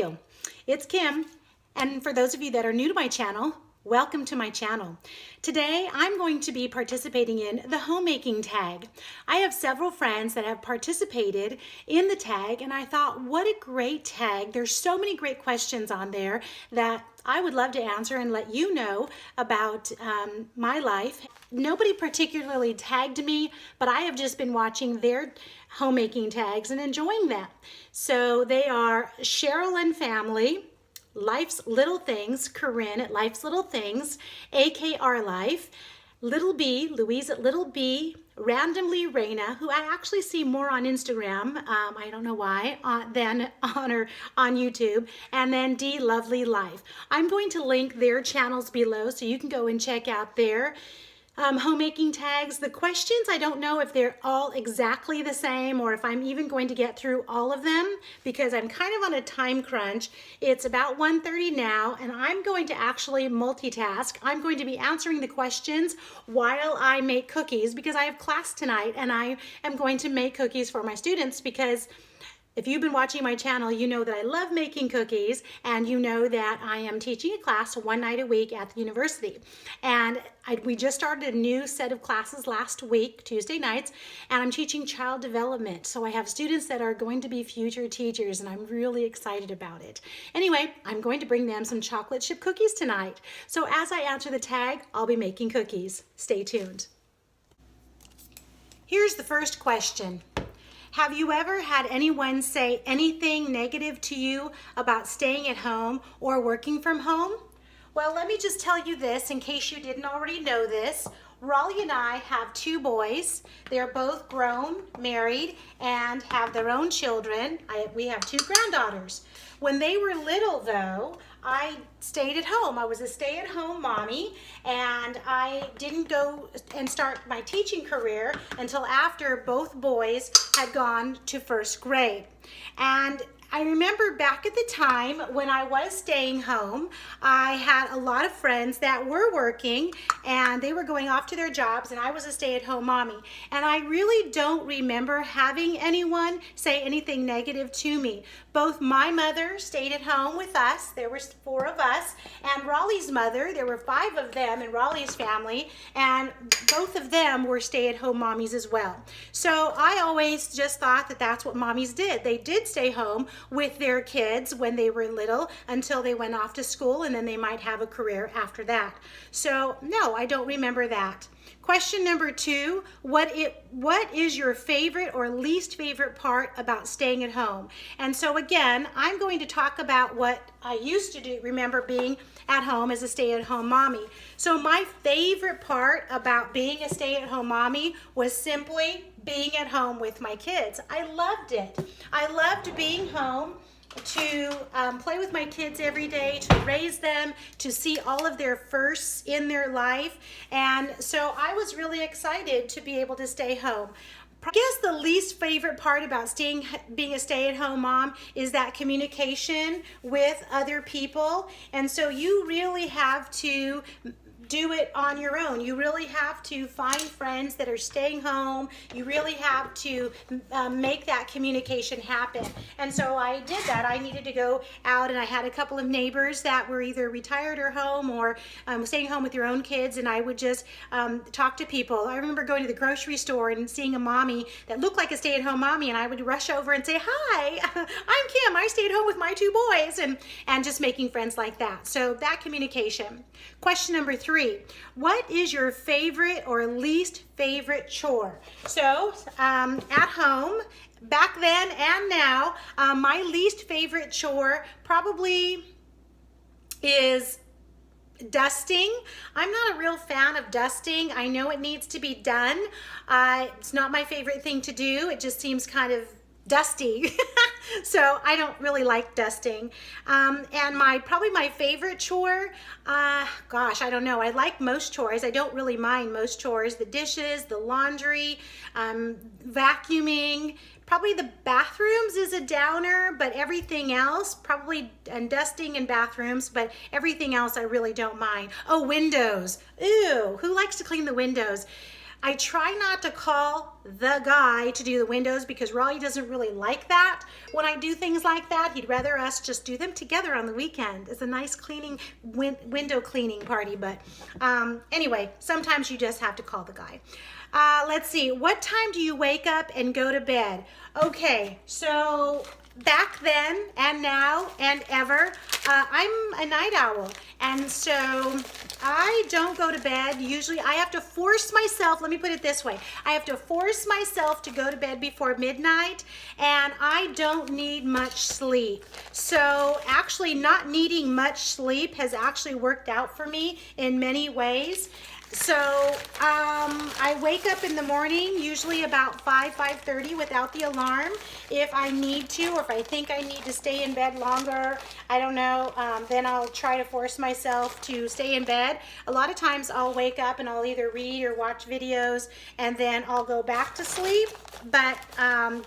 you? It's Kim, and for those of you that are new to my channel, welcome to my channel. Today I'm going to be participating in the homemaking tag. I have several friends that have participated in the tag, and I thought, what a great tag. There's so many great questions on there that I would love to answer and let you know about my life. Nobody particularly tagged me, but I have just been watching their homemaking tags and enjoying them. So they are Cheryl and Family, Life's Little Things, Corinne at Life's Little Things, AKR Life, Little B, Louise at Little B, Randomly Raina, who I actually see more on Instagram, I don't know why, than on YouTube, and then D, Lovely Life. I'm going to link their channels below so you can go and check out their homemaking tags. The questions, I don't know if they're all exactly the same or if I'm even going to get through all of them because I'm kind of on a time crunch. It's about 1:30 now, and I'm going to actually multitask. I'm going to be answering the questions while I make cookies because I have class tonight and I am going to make cookies for my students because if you've been watching my channel, you know that I love making cookies, and you know that I am teaching a class one night a week at the university. And we just started a new set of classes last week, Tuesday nights, and I'm teaching child development. So I have students that are going to be future teachers, and I'm really excited about it. Anyway, I'm going to bring them some chocolate chip cookies tonight. So as I answer the tag, I'll be making cookies. Stay tuned. Here's the first question. Have you ever had anyone say anything negative to you about staying at home or working from home? Well, let me just tell you this in case you didn't already know this. Rollie and I have two boys. They're both grown, married, and have their own children. We have two granddaughters. When they were little, though, I stayed at home. I was a stay-at-home mommy, and I didn't go and start my teaching career until after both boys had gone to first grade. And I remember back at the time when I was staying home, I had a lot of friends that were working and they were going off to their jobs, and I was a stay-at-home mommy. And I really don't remember having anyone say anything negative to me. Both my mother stayed at home with us. There were 4 of us, and Rollie's mother, there were 5 of them in Rollie's family, and both of them were stay-at-home mommies as well. So I always just thought that that's what mommies did. They did stay home with their kids when they were little until they went off to school, and then they might have a career after that. So no, I don't remember that. Question number 2, what is your favorite or least favorite part about staying at home? And so again, I'm going to talk about what I used to do, remember being at home as a stay-at-home mommy. So my favorite part about being a stay-at-home mommy was simply being at home with my kids. I loved it. I loved being home to play with my kids every day, to raise them, to see all of their firsts in their life. And so I was really excited to be able to stay home. I guess the least favorite part about being a stay-at-home mom is that communication with other people. And so you really have to do it on your own. You really have to find friends that are staying home. You really have to make that communication happen. And so I did that. I needed to go out, and I had a couple of neighbors that were either retired or home or staying home with their own kids, and I would just talk to people. I remember going to the grocery store and seeing a mommy that looked like a stay-at-home mommy, and I would rush over and say, "Hi, I'm Kim. I stay at home with my 2 boys," and just making friends like that. So that communication. Question number 3. What is your favorite or least favorite chore? So at home, back then and now, my least favorite chore probably is dusting. I'm not a real fan of dusting. I know it needs to be done. It's not my favorite thing to do. It just seems kind of dusty. So I don't really like dusting. And probably my favorite chore, gosh, I don't know. I like most chores. I don't really mind most chores. The dishes, the laundry, vacuuming. Probably the bathrooms is a downer, but everything else, and dusting and bathrooms, but everything else I really don't mind. Oh, windows. Ew, who likes to clean the windows? I try not to call the guy to do the windows because Rollie doesn't really like that when I do things like that. He'd rather us just do them together on the weekend. It's a nice cleaning, window cleaning party. But anyway, sometimes you just have to call the guy. Let's see, what time do you wake up and go to bed? Okay, so back then and now and ever, I'm a night owl, and so I don't go to bed. Usually I have to force myself, let me put it this way, I have to force myself to go to bed before midnight, and I don't need much sleep. So actually not needing much sleep has actually worked out for me in many ways. So I wake up in the morning, usually about 5:30 without the alarm. If I need to, or if I think I need to stay in bed longer, I don't know, then I'll try to force myself to stay in bed. A lot of times I'll wake up and I'll either read or watch videos, and then I'll go back to sleep. But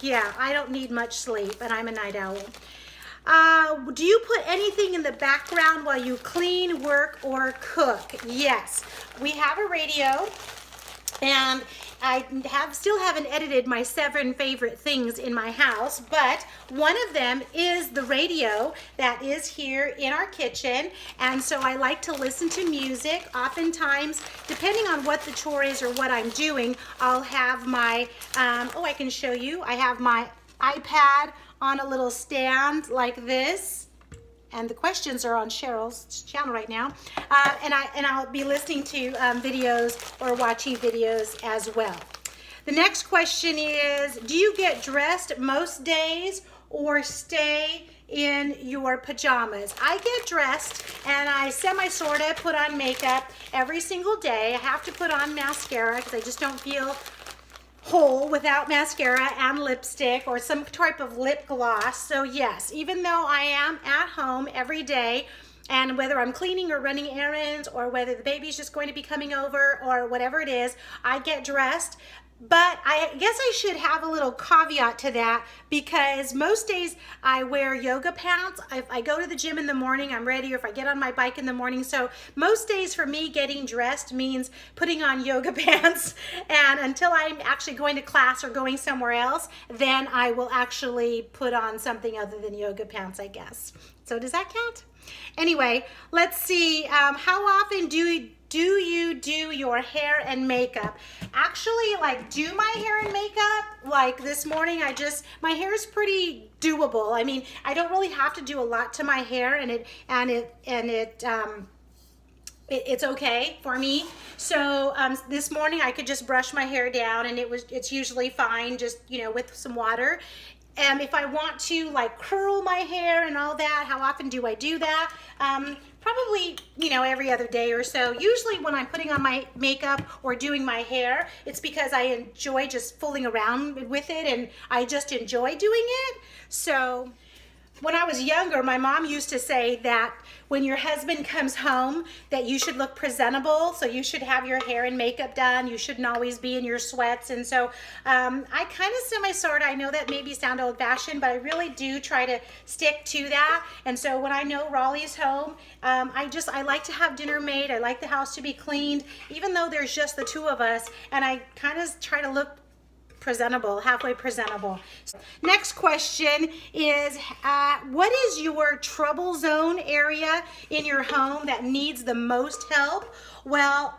yeah, I don't need much sleep, and I'm a night owl. Do you put anything in the background while you clean, work, or cook? Yes, we have a radio, and I still haven't edited my 7 favorite things in my house, but one of them is the radio that is here in our kitchen, and so I like to listen to music. Oftentimes, depending on what the chore is or what I'm doing, I'll have my, I can show you, I have my iPad on a little stand like this, and the questions are on Cheryl's channel right now, and I'll be listening to videos or watching videos as well. The next question is, do you get dressed most days or stay in your pajamas? I get dressed and I semi-sorta put on makeup every single day. I have to put on mascara because I just don't feel whole without mascara and lipstick or some type of lip gloss. So yes, even though I am at home every day, and whether I'm cleaning or running errands, or whether the baby's just going to be coming over or whatever it is, I get dressed. But I guess I should have a little caveat to that, because most days I wear yoga pants. If I go to the gym in the morning, I'm ready, or if I get on my bike in the morning. So most days for me, getting dressed means putting on yoga pants. And until I'm actually going to class or going somewhere else, then I will actually put on something other than yoga pants, I guess. So does that count? Anyway, let's see. How often do you do your hair and makeup? Actually, like, do my hair and makeup, like this morning, my hair is pretty doable. I mean, I don't really have to do a lot to my hair, and it's okay for me. So this morning I could just brush my hair down, and it's usually fine, just, you know, with some water. If I want to like curl my hair and all that, how often do I do that? Probably, you know, every other day or so. Usually when I'm putting on my makeup or doing my hair, it's because I enjoy just fooling around with it, and I just enjoy doing it. So when I was younger, my mom used to say that when your husband comes home, that you should look presentable. So you should have your hair and makeup done. You shouldn't always be in your sweats. And so I kind of semi-sort, I know that maybe sound old-fashioned, but I really do try to stick to that. And so when I know Rollie's home, I like to have dinner made. I like the house to be cleaned, even though there's just the 2 of us. And I kind of try to look presentable, halfway presentable. Next question is, what is your trouble zone area in your home that needs the most help? Well,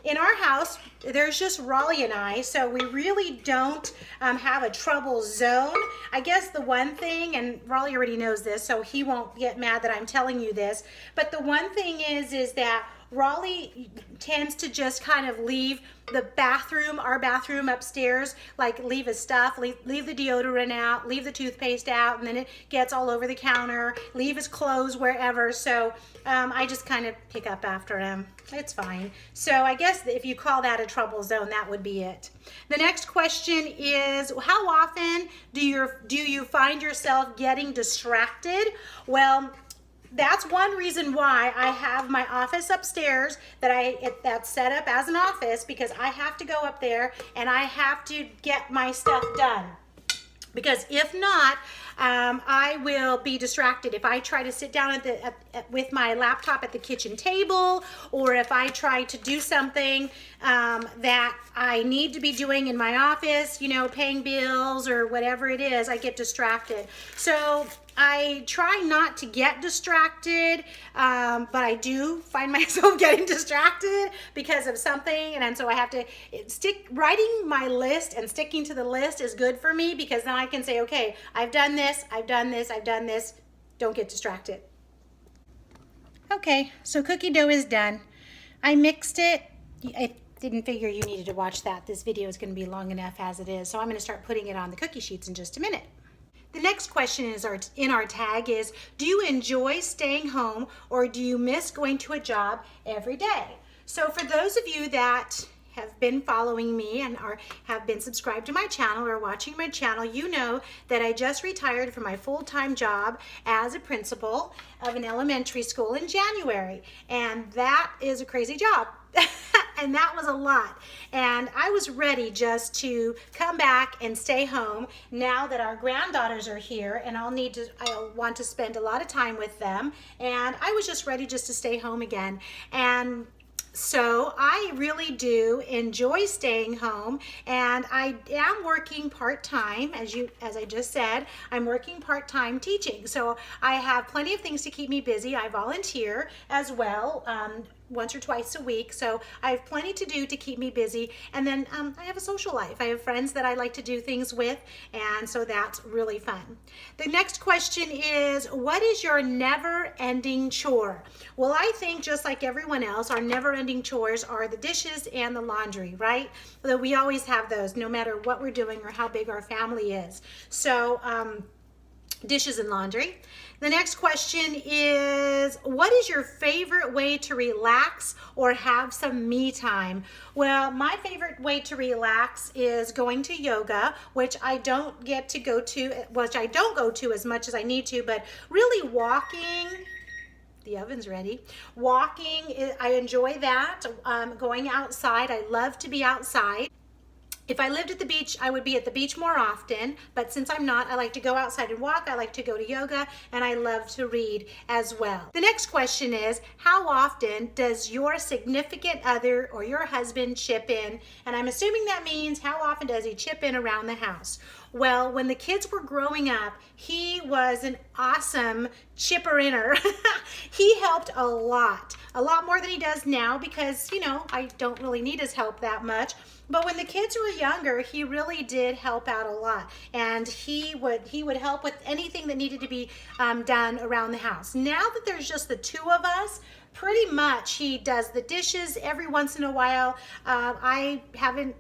in our house, there's just Rollie and I, so we really don't have a trouble zone. I guess the one thing, and Rollie already knows this, so he won't get mad that I'm telling you this, but the one thing is that Rollie tends to just kind of leave the bathroom, our bathroom upstairs, like leave his stuff, leave the deodorant out, leave the toothpaste out, and then it gets all over the counter, leave his clothes wherever. So I just kind of pick up after him. It's fine. So I guess if you call that a trouble zone, that would be it. The next question is, how often do you find yourself getting distracted? Well, that's one reason why I have my office upstairs that's set up as an office, because I have to go up there and I have to get my stuff done. Because if not, I will be distracted. If I try to sit down with my laptop at the kitchen table, or if I try to do something that I need to be doing in my office, you know, paying bills or whatever it is, I get distracted. So I try not to get distracted, but I do find myself getting distracted because of something, and so I have to writing my list and sticking to the list is good for me, because then I can say, okay, I've done this, I've done this, I've done this. Don't get distracted. Okay, so cookie dough is done. I mixed it. I didn't figure you needed to watch that. This video is going to be long enough as it is, so I'm going to start putting it on the cookie sheets in just a minute. The next question in our tag is, do you enjoy staying home or do you miss going to a job every day? So for those of you that have been following me and have been subscribed to my channel or watching my channel, you know that I just retired from my full-time job as a principal of an elementary school in January, and that is a crazy job. And that was a lot, and I was ready just to come back and stay home now that our granddaughters are here, and I'll want to spend a lot of time with them, and I was just ready just to stay home again. And so I really do enjoy staying home, and I am working part-time, as I just said. I'm working part-time teaching, so I have plenty of things to keep me busy. I volunteer as well, once or twice a week, so I have plenty to do to keep me busy. And then I have a social life. I have friends that I like to do things with, and so that's really fun. The next question is, what is your never-ending chore? Well, I think just like everyone else, our never-ending chores are the dishes and the laundry, right? Though we always have those, no matter what we're doing or how big our family is. So dishes and laundry. The next question is, what is your favorite way to relax or have some me time? Well, my favorite way to relax is going to yoga, which I don't go to as much as I need to, but really walking. The oven's ready. Walking, I enjoy that. Going outside, I love to be outside. If I lived at the beach, I would be at the beach more often, but since I'm not, I like to go outside and walk, I like to go to yoga, and I love to read as well. The next question is, how often does your significant other or your husband chip in? And I'm assuming that means, how often does he chip in around the house? Well, when the kids were growing up, he was an awesome chipper-inner. He helped a lot more than he does now, because, you know, I don't really need his help that much. But when the kids were younger, he really did help out a lot, and he would help with anything that needed to be done around the house. Now that there's just the two of us, pretty much he does the dishes every once in a while. I haven't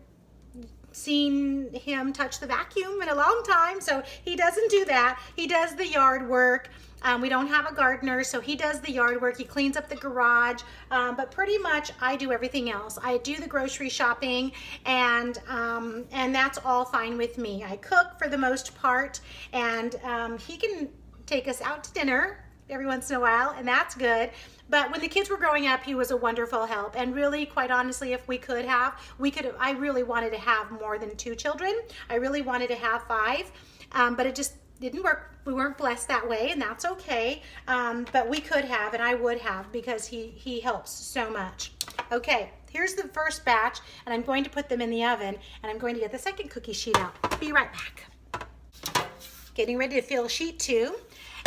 seen him touch the vacuum in a long time, so he doesn't do that. He does the yard work. We don't have a gardener, so he does the yard work. He cleans up the garage, but pretty much I do everything else. I do the grocery shopping, and that's all fine with me. I cook for the most part, and he can take us out to dinner every once in a while, and that's good. But when the kids were growing up, he was a wonderful help. And really, quite honestly, if we could have, I really wanted to have more than 2 children. I really wanted to have 5, but it just didn't work. We weren't blessed that way, and that's okay. But we could have, and I would have, because he helps so much. Okay, here's the first batch, and I'm going to put them in the oven, and I'm going to get the second cookie sheet out. Be right back. Getting ready to fill sheet 2.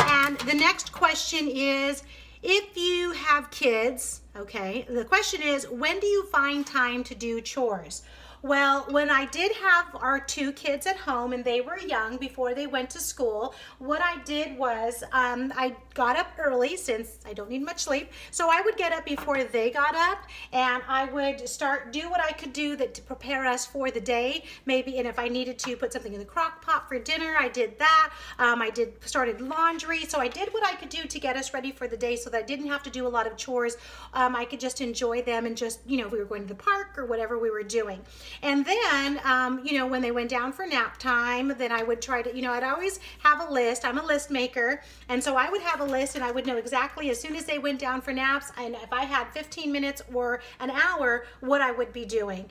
And the next question is, if you have kids, okay, the question is, when do you find time to do chores? Well, when I did have our 2 kids at home and they were young before they went to school, what I did was I got up early, since I don't need much sleep. So I would get up before they got up, and I would do what I could do to prepare us for the day. Maybe, and if I needed to put something in the crock pot for dinner, I did that. I started laundry. So I did what I could do to get us ready for the day, so that I didn't have to do a lot of chores I could just enjoy them and just, you know, if we were going to the park or whatever we were doing. And then, you know, when they went down for nap time, then I would try to, you know, I'd always have a list. I'm a list maker. And so I would have a list and I would know exactly as soon as they went down for naps, and if I had 15 minutes or an hour, what I would be doing.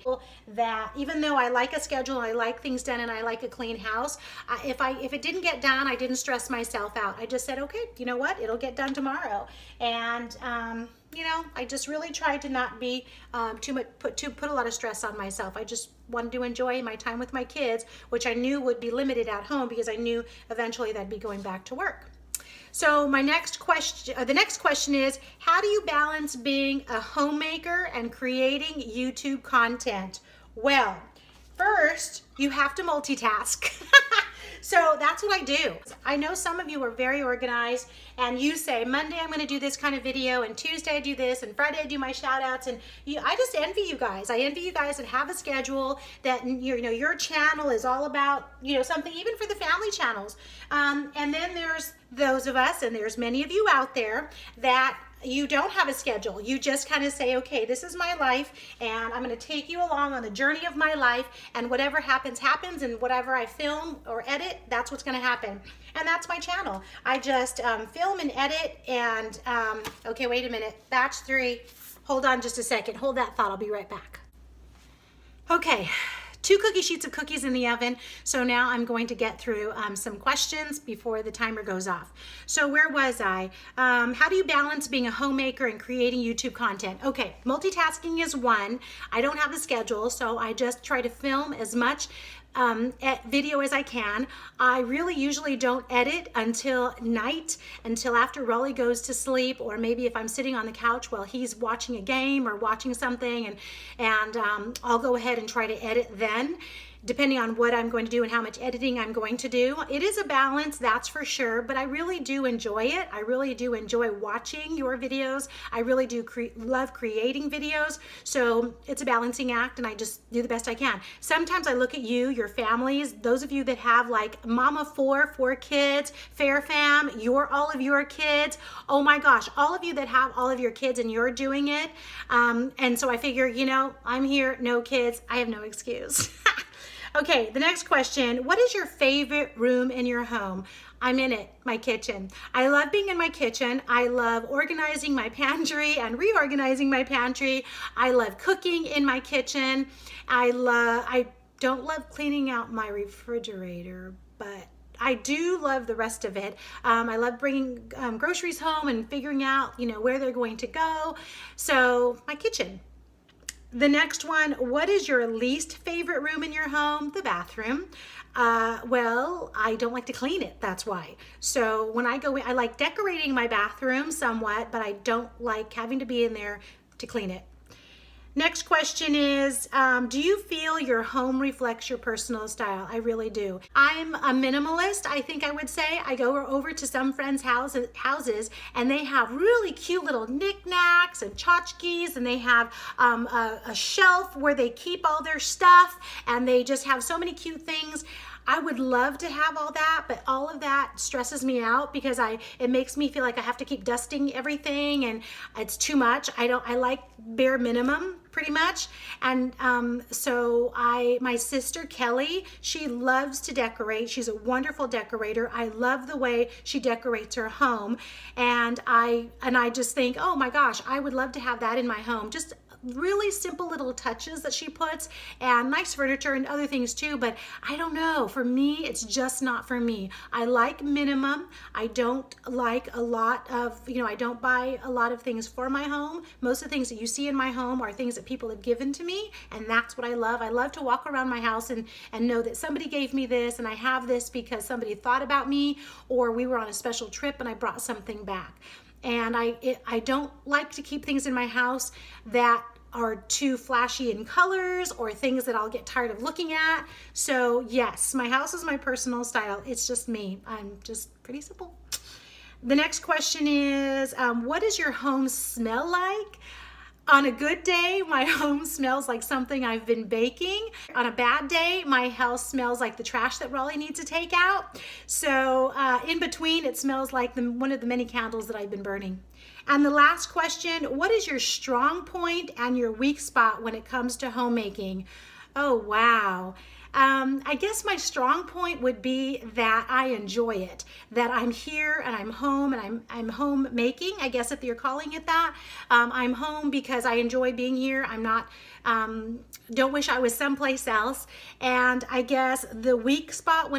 That even though I like a schedule, I like things done, and I like a clean house, if it didn't get done, I didn't stress myself out. I just said, okay, you know what, it'll get done tomorrow. And you know, I just really tried to not be put a lot of stress on myself. I just wanted to enjoy my time with my kids, which I knew would be limited at home because I knew eventually they'd be going back to work. So my next question, the next question is, how do you balance being a homemaker and creating YouTube content? Well, first, you have to multitask. So that's what I do. I know some of you are very organized and you say, Monday I'm gonna do this kind of video, and Tuesday I do this, and Friday I do my shout outs, and I just envy you guys. I envy you guys that have a schedule, that you know your channel is all about, you know, something even for the family channels. And then there's those of us, and there's many of you out there that you don't have a schedule. You just kind of say, okay, this is my life, and I'm going to take you along on the journey of my life, and whatever happens, happens, and whatever I film or edit, that's what's going to happen. And that's my channel. I just film and edit, and okay, wait a minute, batch 3. Hold on just a second. Hold that thought. I'll be right back. Okay. 2 cookie sheets of cookies in the oven. So now I'm going to get through some questions before the timer goes off. So where was I? How do you balance being a homemaker and creating YouTube content? Okay, multitasking is one. I don't have a schedule, so I just try to film as much video as I can. I really usually don't edit until night, until after Rollie goes to sleep, or maybe if I'm sitting on the couch while he's watching a game or watching something, and I'll go ahead and try to edit then, depending on what I'm going to do and how much editing I'm going to do. It is a balance, that's for sure, but I really do enjoy it. I really do enjoy watching your videos. I really do love creating videos. So it's a balancing act, and I just do the best I can. Sometimes I look at you, your families, those of you that have like mama 4 kids, fair fam, all of your kids. Oh my gosh, all of you that have all of your kids and you're doing it. And so I figure, you know, I'm here, no kids, I have no excuse. Okay, the next question, what is your favorite room in your home? I'm in it, my kitchen. I love being in my kitchen. I love organizing my pantry and reorganizing my pantry. I love cooking in my kitchen. I don't love cleaning out my refrigerator, but I do love the rest of it. I love bringing groceries home and figuring out, you know, where they're going to go. So my kitchen. The next one, what is your least favorite room in your home? The bathroom. Well, I don't like to clean it, that's why. So when I go in, I like decorating my bathroom somewhat, but I don't like having to be in there to clean it. Next question is, do you feel your home reflects your personal style? I really do. I'm a minimalist, I think I would say. I go over to some friends' houses and they have really cute little knickknacks and tchotchkes, and they have a shelf where they keep all their stuff, and they just have so many cute things. I would love to have all that, but all of that stresses me out because it makes me feel like I have to keep dusting everything, and it's too much. I like bare minimum pretty much. And so my sister Kelly, she loves to decorate. She's a wonderful decorator. I love the way she decorates her home, and I just think, oh my gosh, I would love to have that in my home. Just really simple little touches that she puts, and nice furniture and other things too, but I don't know, for me it's just not for me. I like minimum. I don't like a lot of, I don't buy a lot of things for my home. Most of the things that you see in my home are things that people have given to me, and that's what I love. I love to walk around my house and know that somebody gave me this, and I have this because somebody thought about me, or we were on a special trip and I brought something back. And I don't like to keep things in my house that are too flashy in colors or things that I'll get tired of looking at. So yes, my house is my personal style. It's just me. I'm just pretty simple. The next question is, what does your home smell like? On a good day, my home smells like something I've been baking. On a bad day, my house smells like the trash that Rollie needs to take out. So in between, it smells like one of the many candles that I've been burning. And the last question, what is your strong point and your weak spot when it comes to homemaking? Oh, wow. I guess my strong point would be that I enjoy it, that I'm here and I'm home and I'm homemaking, I guess if you're calling it that. I'm home because I enjoy being here. I'm not, don't wish I was someplace else. And I guess the weak spot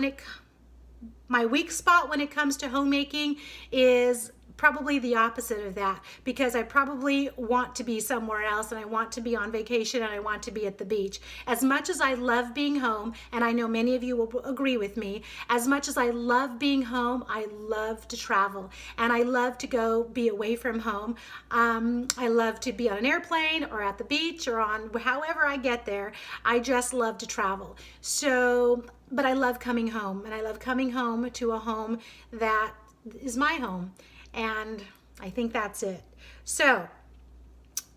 my weak spot when it comes to homemaking is probably the opposite of that, because I probably want to be somewhere else and I want to be on vacation and I want to be at the beach. As much as I love being home, and I know many of you will agree with me, as much as I love being home, I love to travel and I love to go be away from home. I love to be on an airplane or at the beach or on however I get there. I just love to travel. So, but I love coming home, and I love coming home to a home that is my home. And I think that's it. So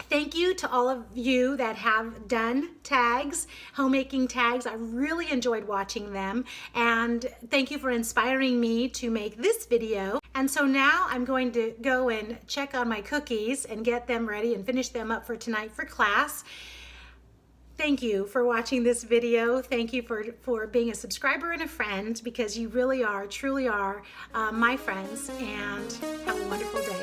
thank you to all of you that have done tags, homemaking tags. I really enjoyed watching them. And thank you for inspiring me to make this video. And so now I'm going to go and check on my cookies and get them ready and finish them up for tonight for class. Thank you for watching this video. Thank you for being a subscriber and a friend, because you really are, truly are my friends, and have a wonderful day.